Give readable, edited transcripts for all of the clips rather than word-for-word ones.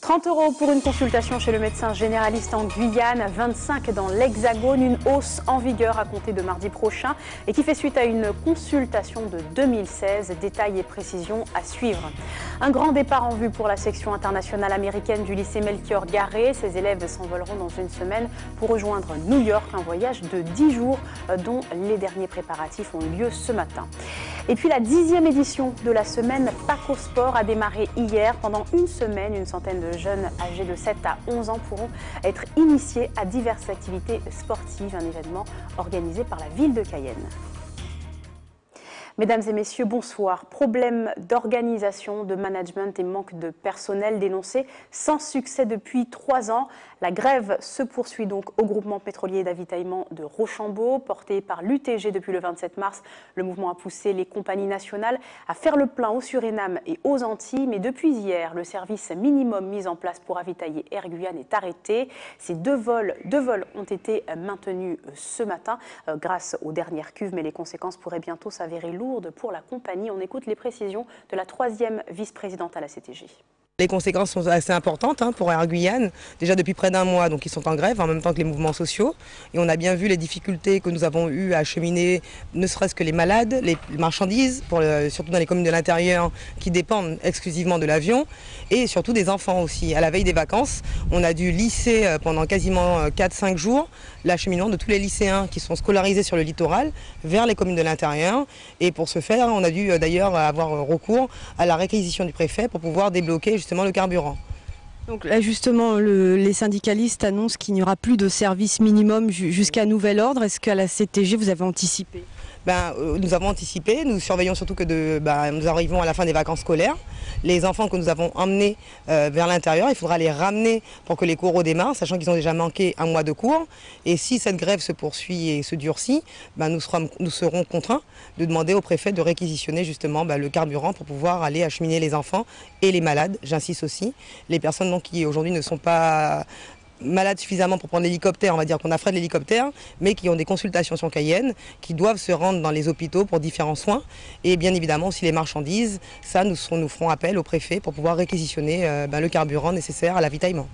30 € pour une consultation chez le médecin généraliste en Guyane, 25 dans l'Hexagone, une hausse en vigueur à compter de mardi prochain et qui fait suite à une consultation de 2016. Détails et précisions à suivre. Un grand départ en vue pour la section internationale américaine du lycée Melchior Garré. Ses élèves s'envoleront dans une semaine pour rejoindre New York, un voyage de 10 jours dont les derniers préparatifs ont eu lieu ce matin. Et puis la 10e édition de la semaine Paco Sport a démarré hier. Pendant une semaine, une centaine de jeunes âgés de 7 à 11 ans pourront être initiés à diverses activités sportives, un événement organisé par la ville de Cayenne. Mesdames et messieurs, bonsoir. Problème d'organisation, de management et manque de personnel dénoncé sans succès depuis 3 ans. La grève se poursuit donc au groupement pétrolier d'avitaillement de Rochambeau. Porté par l'UTG depuis le 27 mars, le mouvement a poussé les compagnies nationales à faire le plein au Suriname et aux Antilles. Mais depuis hier, le service minimum mis en place pour ravitailler Air Guyane est arrêté. Ces deux vols ont été maintenus ce matin grâce aux dernières cuves, mais les conséquences pourraient bientôt s'avérer lourdes pour la compagnie. On écoute les précisions de la 3e vice-présidente à la CTG. Les conséquences sont assez importantes pour Air Guyane, déjà depuis près d'un mois, donc ils sont en grève en même temps que les mouvements sociaux. Et on a bien vu les difficultés que nous avons eues à acheminer, ne serait-ce que les malades, les marchandises, surtout dans les communes de l'intérieur qui dépendent exclusivement de l'avion, et surtout des enfants aussi. À la veille des vacances, on a dû lisser pendant quasiment 4-5 jours l'acheminement de tous les lycéens qui sont scolarisés sur le littoral vers les communes de l'intérieur. Et pour ce faire, on a dû d'ailleurs avoir recours à la réquisition du préfet pour pouvoir débloquer justement le carburant. Donc là justement, les syndicalistes annoncent qu'il n'y aura plus de service minimum jusqu'à nouvel ordre. Est-ce qu'à la CTG vous avez anticipé ? Nous avons anticipé, nous surveillons surtout que nous arrivons à la fin des vacances scolaires. Les enfants que nous avons emmenés vers l'intérieur, il faudra les ramener pour que les cours redémarrent, sachant qu'ils ont déjà manqué un mois de cours. Et si cette grève se poursuit et se durcit, nous serons contraints de demander au préfet de réquisitionner justement le carburant pour pouvoir aller acheminer les enfants et les malades, j'insiste aussi. Les personnes donc, qui aujourd'hui ne sont pas malades suffisamment pour prendre l'hélicoptère, on va dire qu'on a frais de l'hélicoptère, mais qui ont des consultations sur Cayenne, qui doivent se rendre dans les hôpitaux pour différents soins. Et bien évidemment aussi les marchandises, ça nous ferons appel au préfet pour pouvoir réquisitionner le carburant nécessaire à l'avitaillement.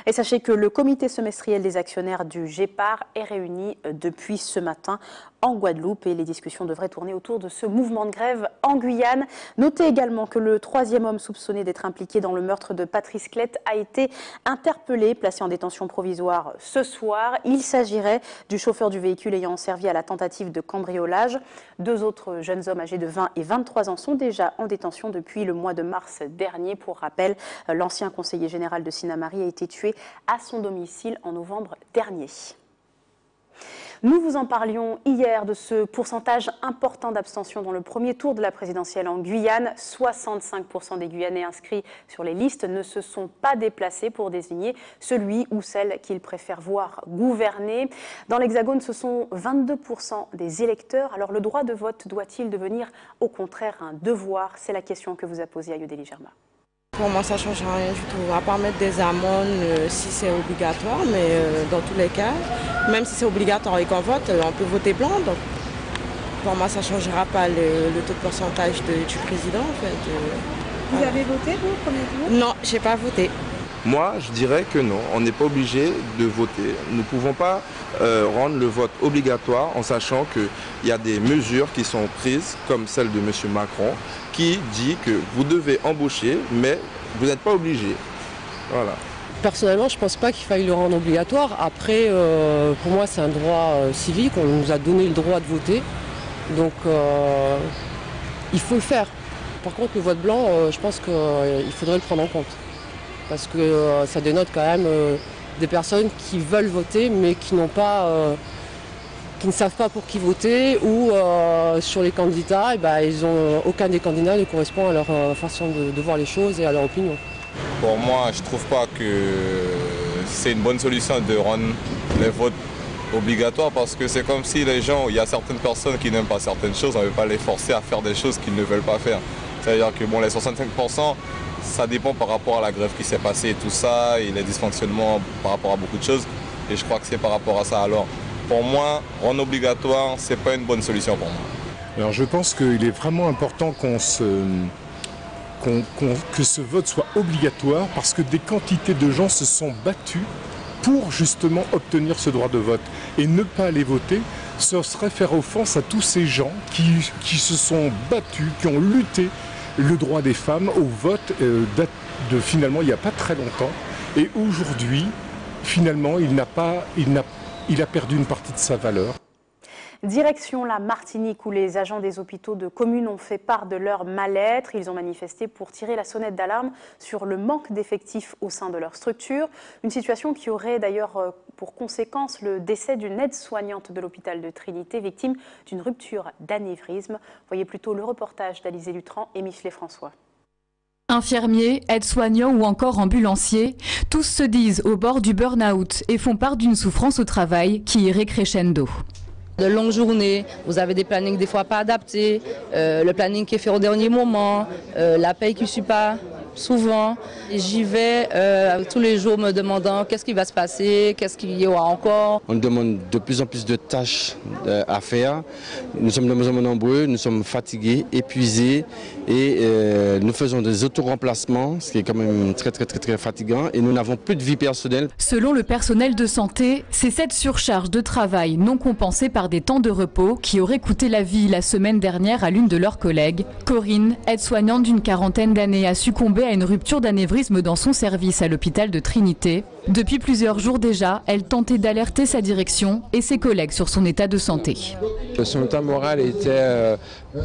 Et sachez que le comité semestriel des actionnaires du GEPAR est réuni depuis ce matin en Guadeloupe et les discussions devraient tourner autour de ce mouvement de grève en Guyane. Notez également que le 3e homme soupçonné d'être impliqué dans le meurtre de Patrice Clette a été interpellé, placé en détention provisoire ce soir. Il s'agirait du chauffeur du véhicule ayant servi à la tentative de cambriolage. 2 autres jeunes hommes âgés de 20 et 23 ans sont déjà en détention depuis le mois de mars dernier. Pour rappel, l'ancien conseiller général de Sinnamary a été tué à son domicile en novembre dernier. Nous vous en parlions hier de ce pourcentage important d'abstention dans le premier tour de la présidentielle en Guyane. 65% des Guyanais inscrits sur les listes ne se sont pas déplacés pour désigner celui ou celle qu'ils préfèrent voir gouverner. Dans l'Hexagone, ce sont 22% des électeurs. Alors le droit de vote doit-il devenir au contraire un devoir? C'est la question que vous a posée Ayodele Germa. Pour moi, ça ne change rien du tout, à part mettre des amendes si c'est obligatoire, mais dans tous les cas, même si c'est obligatoire et qu'on vote, on peut voter blanc. Donc pour moi, ça ne changera pas le taux de pourcentage du président. En fait. Vous avez voté, vous, au premier tour ? Non, je n'ai pas voté. Moi, je dirais que non, on n'est pas obligé de voter. Nous ne pouvons pas rendre le vote obligatoire en sachant qu'il y a des mesures qui sont prises, comme celle de M. Macron, qui dit que vous devez embaucher, mais vous n'êtes pas obligé. Voilà. Personnellement, je ne pense pas qu'il faille le rendre obligatoire. Après, pour moi, c'est un droit civique. On nous a donné le droit de voter. Donc, il faut le faire. Par contre, le vote blanc, je pense qu'il faudrait le prendre en compte. Parce que ça dénote quand même des personnes qui veulent voter, mais qui n'ont pas... qui ne savent pas pour qui voter, ou sur les candidats, aucun des candidats ne correspond à leur façon de voir les choses et à leur opinion. Pour moi, je ne trouve pas que c'est une bonne solution de rendre les votes obligatoires parce que c'est comme si il y a certaines personnes qui n'aiment pas certaines choses, on ne veut pas les forcer à faire des choses qu'ils ne veulent pas faire. C'est-à-dire que les 65%, ça dépend par rapport à la grève qui s'est passée et tout ça, et les dysfonctionnements par rapport à beaucoup de choses. Et je crois que c'est par rapport à ça. Alors, pour moi, rendre obligatoire, c'est pas une bonne solution pour moi. Alors, je pense qu'il est vraiment important que ce vote soit obligatoire parce que des quantités de gens se sont battus pour justement obtenir ce droit de vote. Et ne pas aller voter, ce serait faire offense à tous ces gens qui se sont battus, qui ont lutté le droit des femmes au vote finalement il n'y a pas très longtemps. Et aujourd'hui, finalement, il a perdu une partie de sa valeur. Direction la Martinique où les agents des hôpitaux de communes ont fait part de leur mal-être. Ils ont manifesté pour tirer la sonnette d'alarme sur le manque d'effectifs au sein de leur structure. Une situation qui aurait d'ailleurs pour conséquence le décès d'une aide-soignante de l'hôpital de Trinité, victime d'une rupture d'anévrisme. Voyez plutôt le reportage d'Alizé Lutran et Michelet François. Infirmiers, aides-soignants ou encore ambulanciers, tous se disent au bord du burn-out et font part d'une souffrance au travail qui irait crescendo. De longues journées, vous avez des plannings des fois pas adaptés, le planning qui est fait au dernier moment, la paye qui ne suit pas souvent. J'y vais tous les jours me demandant qu'est-ce qui va se passer, qu'est-ce qu'il y aura encore. On demande de plus en plus de tâches à faire. Nous sommes de moins en moins nombreux, nous sommes fatigués, épuisés et nous faisons des auto-remplacements, ce qui est quand même très fatigant et nous n'avons plus de vie personnelle. Selon le personnel de santé, c'est cette surcharge de travail non compensée par des temps de repos qui aurait coûté la vie la semaine dernière à l'une de leurs collègues. Corinne, aide-soignante d'une quarantaine d'années, a succombé à une rupture d'anévrisme dans son service à l'hôpital de Trinité. Depuis plusieurs jours déjà, elle tentait d'alerter sa direction et ses collègues sur son état de santé. Son état moral était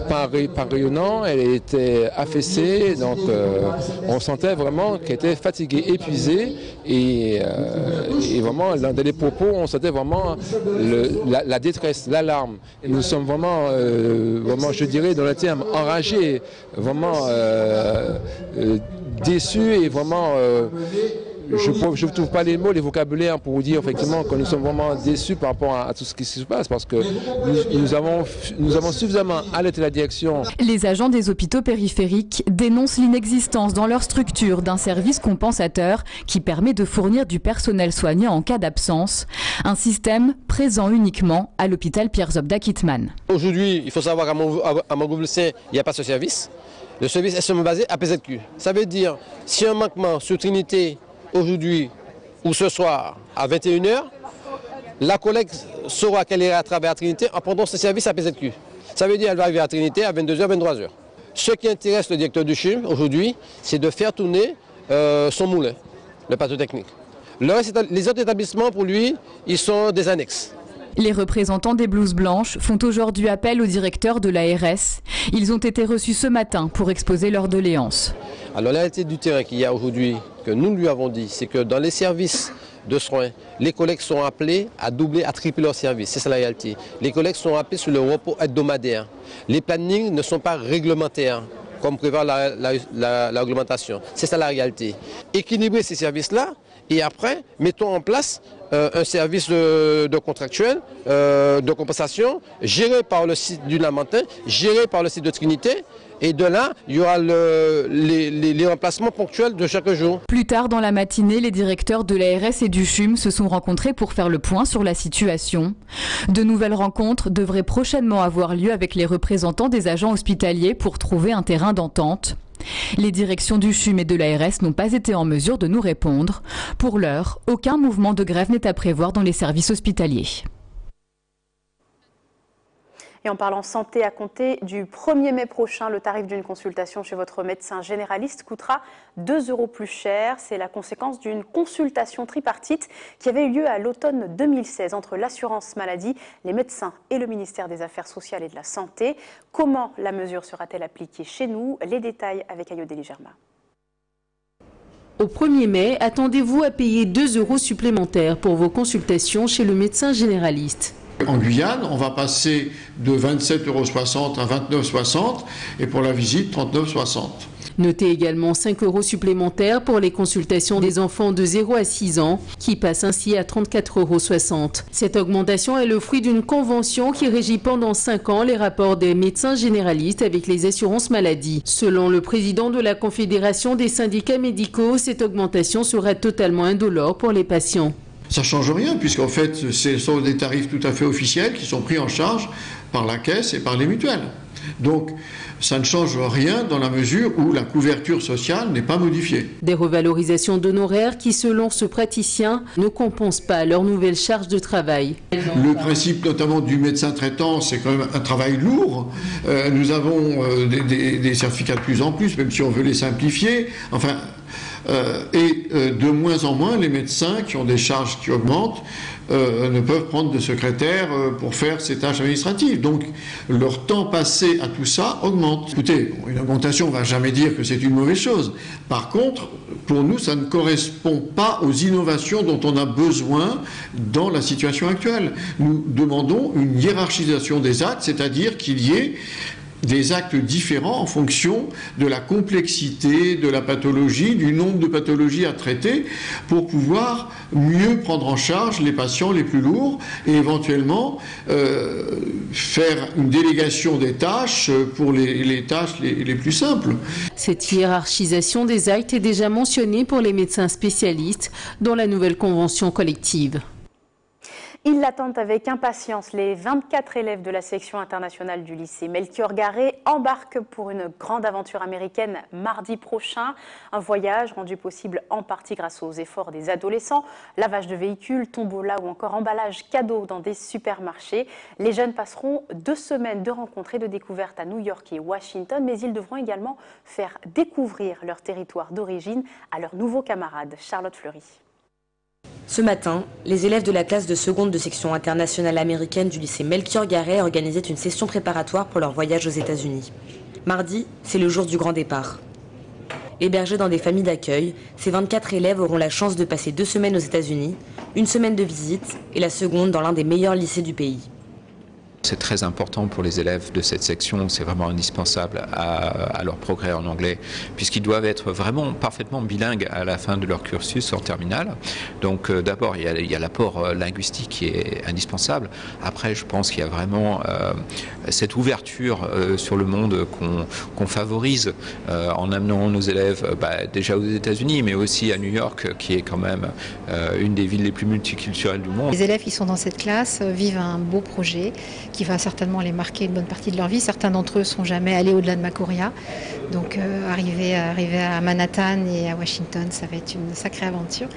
pas rayonnant, elle était affaissée, donc on sentait vraiment qu'elle était fatiguée, épuisée et vraiment dans les propos on sentait vraiment la détresse, l'alarme. Nous sommes vraiment, je dirais dans le terme, enragés, vraiment déçus et vraiment... Je ne trouve pas les mots, les vocabulaires pour vous dire effectivement que nous sommes vraiment déçus par rapport à tout ce qui se passe parce que nous avons suffisamment alerté la direction. Les agents des hôpitaux périphériques dénoncent l'inexistence dans leur structure d'un service compensateur qui permet de fournir du personnel soignant en cas d'absence. Un système présent uniquement à l'hôpital Pierre-Zob d'Akitman. Aujourd'hui, il faut savoir qu'à Montgolfier, il n'y a pas ce service. Le service est seulement basé à PZQ. Ça veut dire si un manquement sur Trinité aujourd'hui ou ce soir à 21h, la collègue saura qu'elle ira travailler à Trinité en prenant ce service à PZQ. Ça veut dire qu'elle va arriver à Trinité à 22h, 23h. Ce qui intéresse le directeur du CHUM aujourd'hui, c'est de faire tourner son moulin, le plateau technique. Les autres établissements, pour lui, ils sont des annexes. Les représentants des blouses blanches font aujourd'hui appel au directeur de l'ARS. Ils ont été reçus ce matin pour exposer leurs doléances. Alors la réalité du terrain qu'il y a aujourd'hui, que nous lui avons dit, c'est que dans les services de soins, les collègues sont appelés à doubler, à tripler leurs services. C'est ça la réalité. Les collègues sont appelés sur le repos hebdomadaire. Les plannings ne sont pas réglementaires, comme prévoit la réglementation. C'est ça la réalité. Équilibrer ces services-là et après, mettons en place un service de contractuel, de compensation, géré par le site du Lamentin, géré par le site de Trinité. Et de là, il y aura les remplacements ponctuels de chaque jour. Plus tard dans la matinée, les directeurs de l'ARS et du CHUM se sont rencontrés pour faire le point sur la situation. De nouvelles rencontres devraient prochainement avoir lieu avec les représentants des agents hospitaliers pour trouver un terrain d'entente. Les directions du CHUM et de l'ARS n'ont pas été en mesure de nous répondre. Pour l'heure, aucun mouvement de grève n'est à prévoir dans les services hospitaliers. Et en parlant santé, à compter du 1er mai prochain, le tarif d'une consultation chez votre médecin généraliste coûtera 2 € plus cher. C'est la conséquence d'une consultation tripartite qui avait eu lieu à l'automne 2016 entre l'assurance maladie, les médecins et le ministère des Affaires sociales et de la Santé. Comment la mesure sera-t-elle appliquée chez nous? Les détails avec Ayodélie Germa. Au 1er mai, attendez-vous à payer 2 € supplémentaires pour vos consultations chez le médecin généraliste. En Guyane, on va passer de 27,60 € à 29,60 € et pour la visite, 39,60 €. Notez également 5 € supplémentaires pour les consultations des enfants de 0 à 6 ans, qui passent ainsi à 34,60 €. Cette augmentation est le fruit d'une convention qui régit pendant 5 ans les rapports des médecins généralistes avec les assurances maladie. Selon le président de la Confédération des syndicats médicaux, cette augmentation sera totalement indolore pour les patients. Ça ne change rien, puisqu'en fait, ce sont des tarifs tout à fait officiels qui sont pris en charge par la caisse et par les mutuelles. Donc ça ne change rien dans la mesure où la couverture sociale n'est pas modifiée. Des revalorisations d'honoraires qui, selon ce praticien, ne compensent pas leur nouvelle charge de travail. Le principe notamment du médecin traitant, c'est quand même un travail lourd. Nous avons des certificats de plus en plus, même si on veut les simplifier. Enfin, de moins en moins, les médecins qui ont des charges qui augmentent ne peuvent prendre de secrétaire pour faire ces tâches administratives. Donc, leur temps passé à tout ça augmente. Écoutez, une augmentation, on ne va jamais dire que c'est une mauvaise chose. Par contre, pour nous, ça ne correspond pas aux innovations dont on a besoin dans la situation actuelle. Nous demandons une hiérarchisation des actes, c'est-à-dire qu'il y ait des actes différents en fonction de la complexité, de la pathologie, du nombre de pathologies à traiter, pour pouvoir mieux prendre en charge les patients les plus lourds et éventuellement faire une délégation des tâches pour les tâches les plus simples. Cette hiérarchisation des actes est déjà mentionnée pour les médecins spécialistes dans la nouvelle convention collective. Ils l'attendent avec impatience. Les 24 élèves de la section internationale du lycée Melchior Garret embarquent pour une grande aventure américaine mardi prochain. Un voyage rendu possible en partie grâce aux efforts des adolescents. Lavage de véhicules, tombola ou encore emballage cadeau dans des supermarchés. Les jeunes passeront 2 semaines de rencontres et de découvertes à New York et Washington, mais ils devront également faire découvrir leur territoire d'origine à leurs nouveaux camarades. Charlotte Fleury. Ce matin, les élèves de la classe de seconde de section internationale américaine du lycée Melchior Garret organisaient une session préparatoire pour leur voyage aux États-Unis. Mardi, c'est le jour du grand départ. Hébergés dans des familles d'accueil, ces 24 élèves auront la chance de passer 2 semaines aux États-Unis, 1 semaine de visite et la seconde dans l'un des meilleurs lycées du pays. C'est très important pour les élèves de cette section, c'est vraiment indispensable à leur progrès en anglais, puisqu'ils doivent être vraiment parfaitement bilingues à la fin de leur cursus en terminale. Donc d'abord, il y a l'apport linguistique qui est indispensable. Après, je pense qu'il y a vraiment cette ouverture sur le monde qu'on favorise en amenant nos élèves déjà aux États-Unis, mais aussi à New York, qui est quand même une des villes les plus multiculturelles du monde. Les élèves qui sont dans cette classe vivent un beau projet qui va certainement les marquer une bonne partie de leur vie. Certains d'entre eux ne sont jamais allés au-delà de Macoria. Donc arriver à Manhattan et à Washington, ça va être une sacrée aventure.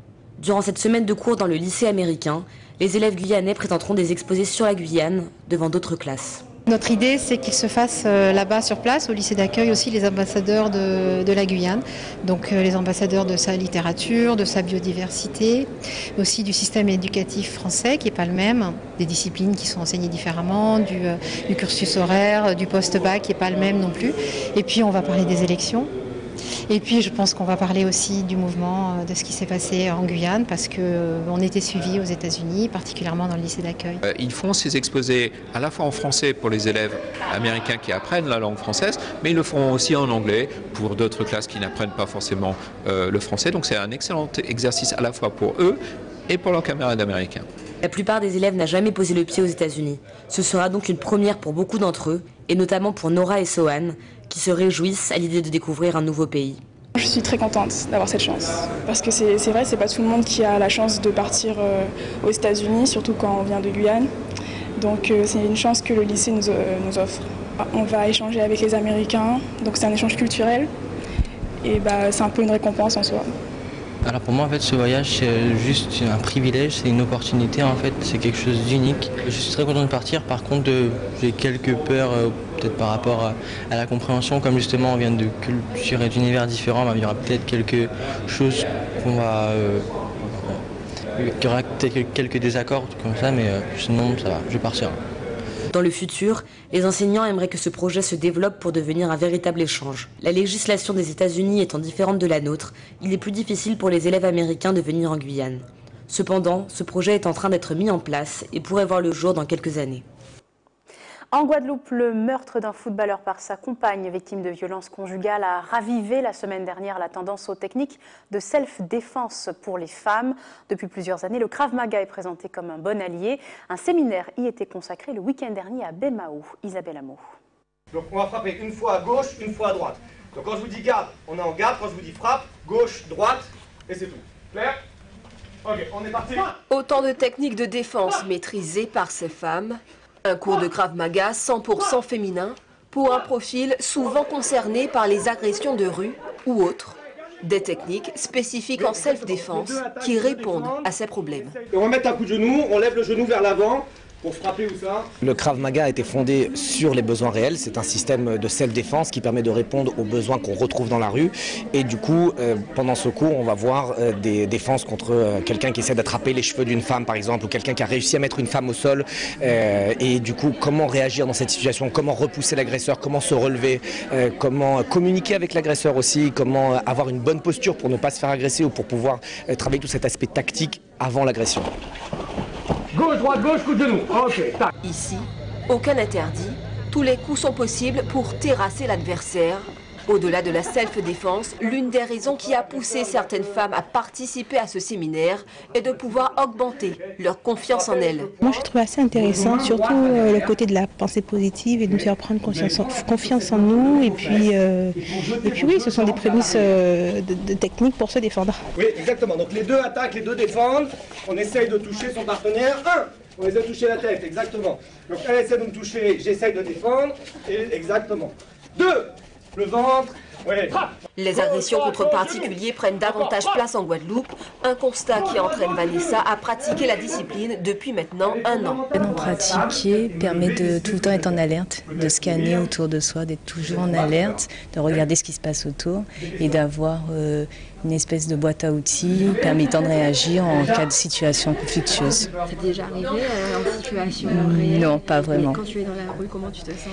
Durant cette semaine de cours dans le lycée américain, les élèves guyanais présenteront des exposés sur la Guyane devant d'autres classes. Notre idée, c'est qu'ils se fassent là-bas sur place, au lycée d'accueil aussi, les ambassadeurs de la Guyane. Donc les ambassadeurs de sa littérature, de sa biodiversité, aussi du système éducatif français qui n'est pas le même, des disciplines qui sont enseignées différemment, du cursus horaire, du post-bac qui n'est pas le même non plus. Et puis on va parler des élections. Et puis je pense qu'on va parler aussi du mouvement, de ce qui s'est passé en Guyane, parce qu'on était suivis aux États-Unis, particulièrement dans le lycée d'accueil. Ils font ces exposés à la fois en français pour les élèves américains qui apprennent la langue française, mais ils le font aussi en anglais pour d'autres classes qui n'apprennent pas forcément le français. Donc c'est un excellent exercice à la fois pour eux et pour leurs camarades américains. La plupart des élèves n'ont jamais posé le pied aux États-Unis. Ce sera donc une première pour beaucoup d'entre eux, et notamment pour Nora et Sohan, qui se réjouissent à l'idée de découvrir un nouveau pays. Je suis très contente d'avoir cette chance, parce que c'est vrai, c'est pas tout le monde qui a la chance de partir aux États-Unis, surtout quand on vient de Guyane. Donc c'est une chance que le lycée nous offre. On va échanger avec les Américains, donc c'est un échange culturel, et c'est un peu une récompense en soi. Alors pour moi en fait ce voyage c'est juste un privilège, c'est une opportunité en fait, c'est quelque chose d'unique. Je suis très content de partir, par contre j'ai quelques peurs peut-être par rapport à la compréhension, comme justement on vient de cultures et d'univers différents, il y aura peut-être quelque chose il y aura peut-être quelques désaccords comme ça, mais sinon ça va, je vais partir. Dans le futur, les enseignants aimeraient que ce projet se développe pour devenir un véritable échange. La législation des États-Unis étant différente de la nôtre, il est plus difficile pour les élèves américains de venir en Guyane. Cependant, ce projet est en train d'être mis en place et pourrait voir le jour dans quelques années. En Guadeloupe, le meurtre d'un footballeur par sa compagne victime de violences conjugales a ravivé la semaine dernière la tendance aux techniques de self-défense pour les femmes. Depuis plusieurs années, le Krav Maga est présenté comme un bon allié. Un séminaire y était consacré le week-end dernier à Bemao. Isabelle Amo. Donc on va frapper une fois à gauche, une fois à droite. Donc quand je vous dis garde, on est en garde. Quand je vous dis frappe, gauche, droite, et c'est tout. Clair ? Ok, on est parti. Autant de techniques de défense maîtrisées par ces femmes. Un cours de Krav Maga 100% féminin pour un profil souvent concerné par les agressions de rue ou autres. Des techniques spécifiques en self-défense qui répondent à ces problèmes. On va mettre un coup de genou, on lève le genou vers l'avant. Pour frapper ou ça. Le Krav Maga a été fondé sur les besoins réels. C'est un système de self-défense qui permet de répondre aux besoins qu'on retrouve dans la rue. Et du coup, pendant ce cours, on va voir des défenses contre quelqu'un qui essaie d'attraper les cheveux d'une femme, par exemple, ou quelqu'un qui a réussi à mettre une femme au sol. Et du coup, comment réagir dans cette situation, comment repousser l'agresseur, comment se relever, comment communiquer avec l'agresseur aussi, comment avoir une bonne posture pour ne pas se faire agresser ou pour pouvoir travailler tout cet aspect tactique avant l'agression. Gauche, droite, gauche, coup de genou. Ok, tac. Ici, aucun interdit. Tous les coups sont possibles pour terrasser l'adversaire. Au-delà de la self-défense, l'une des raisons qui a poussé certaines femmes à participer à ce séminaire est de pouvoir augmenter leur confiance en elles. Moi, je trouve assez intéressant, surtout le côté de la pensée positive et de nous faire prendre confiance en nous. Et puis oui, ce sont des prémices de technique pour se défendre. Oui, exactement. Donc les deux attaquent, les deux défendent. On essaye de toucher son partenaire. On essaie de toucher la tête, exactement. Donc elle essaie de me toucher, j'essaye de défendre. Et exactement. 2. Le ventre, ouais. Les agressions contre particuliers prennent davantage place en Guadeloupe, un constat qui entraîne Vanessa à pratiquer la discipline depuis maintenant 1 an. Pratiquer permet de tout le temps être en alerte, de scanner autour de soi, d'être toujours en alerte, de regarder ce qui se passe autour et d'avoir une espèce de boîte à outils permettant de réagir en cas de situation conflictueuse. C'est déjà arrivé en situation réelle? Non, pas vraiment. Et quand tu es dans la rue, comment tu te sens?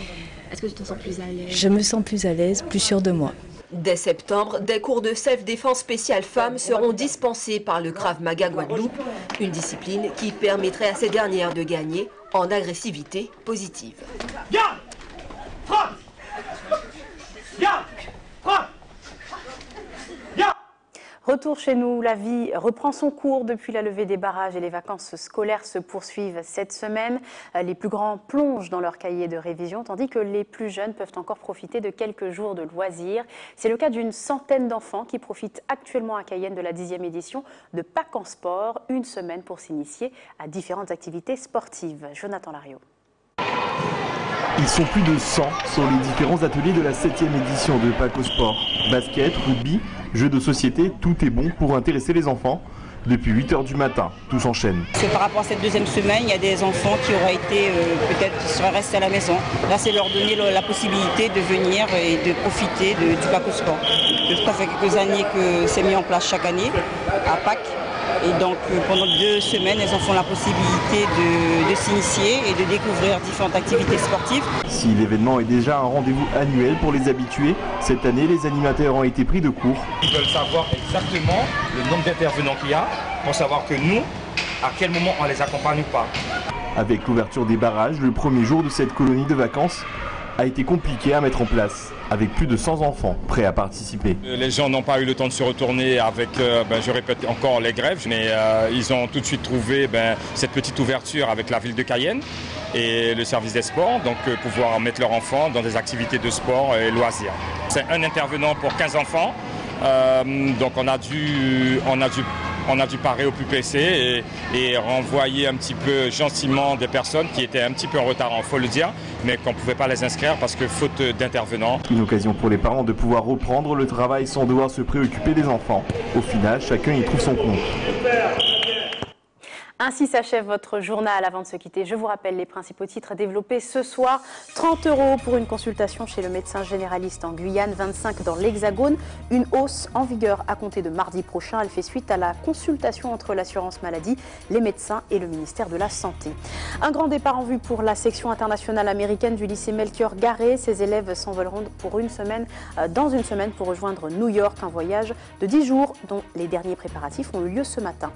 Est-ce que tu te sens plus à l'aise? Je me sens plus à l'aise, plus sûre de moi. Dès septembre, des cours de self-défense spécial femmes seront dispensés par le Krav Maga Guadeloupe, une discipline qui permettrait à ces dernières de gagner en agressivité positive. Garde! Frappe! Garde! Frappe! Garde! Retour chez nous, la vie reprend son cours depuis la levée des barrages et les vacances scolaires se poursuivent cette semaine. Les plus grands plongent dans leur cahier de révision, tandis que les plus jeunes peuvent encore profiter de quelques jours de loisirs. C'est le cas d'une centaine d'enfants qui profitent actuellement à Cayenne de la 10e édition de Pâques en sport, une semaine pour s'initier à différentes activités sportives. Jonathan Lariot. Ils sont plus de 100 sur les différents ateliers de la 7e édition de Pâques au sport. Basket, rugby, jeux de société, tout est bon pour intéresser les enfants. Depuis 8 h du matin, tout s'enchaîne. Par rapport à cette deuxième semaine, il y a des enfants qui auraient été peut-être qui seraient restés à la maison. Là, c'est leur donner la possibilité de venir et de profiter du Pâques au sport. Ça fait quelques années que c'est mis en place chaque année à Pâques. Et donc pendant 2 semaines, les enfants ont la possibilité de s'initier et de découvrir différentes activités sportives. Si l'événement est déjà un rendez-vous annuel pour les habitués, cette année, les animateurs ont été pris de court. Ils veulent savoir exactement le nombre d'intervenants qu'il y a pour savoir que nous, à quel moment on les accompagne ou pas. Avec l'ouverture des barrages, le premier jour de cette colonie de vacances a été compliqué à mettre en place, avec plus de 100 enfants prêts à participer. Les gens n'ont pas eu le temps de se retourner avec, je répète encore, les grèves, mais ils ont tout de suite trouvé cette petite ouverture avec la ville de Cayenne et le service des sports, donc pouvoir mettre leurs enfants dans des activités de sport et loisirs. C'est un intervenant pour 15 enfants, donc on a dû parer au plus pressé et renvoyer un petit peu gentiment des personnes qui étaient un petit peu en retard, il faut le dire, mais qu'on ne pouvait pas les inscrire parce que faute d'intervenants. Une occasion pour les parents de pouvoir reprendre le travail sans devoir se préoccuper des enfants. Au final, chacun y trouve son compte. Ainsi s'achève votre journal. Avant de se quitter, je vous rappelle les principaux titres développés ce soir. 30 € pour une consultation chez le médecin généraliste en Guyane, 25 dans l'Hexagone. Une hausse en vigueur à compter de mardi prochain. Elle fait suite à la consultation entre l'assurance maladie, les médecins et le ministère de la Santé. Un grand départ en vue pour la section internationale américaine du lycée Melchior Garret. Ses élèves s'envoleront dans une semaine pour rejoindre New York. Un voyage de 10 jours dont les derniers préparatifs ont eu lieu ce matin.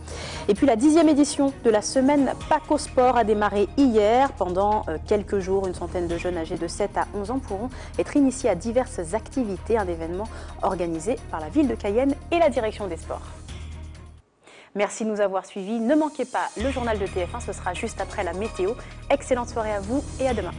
Et puis la 10e édition de la semaine Pâques au sport a démarré hier. Pendant quelques jours, une centaine de jeunes âgés de 7 à 11 ans pourront être initiés à diverses activités, un événement organisé par la ville de Cayenne et la direction des sports. Merci de nous avoir suivis. Ne manquez pas le journal de TF1, ce sera juste après la météo. Excellente soirée à vous et à demain.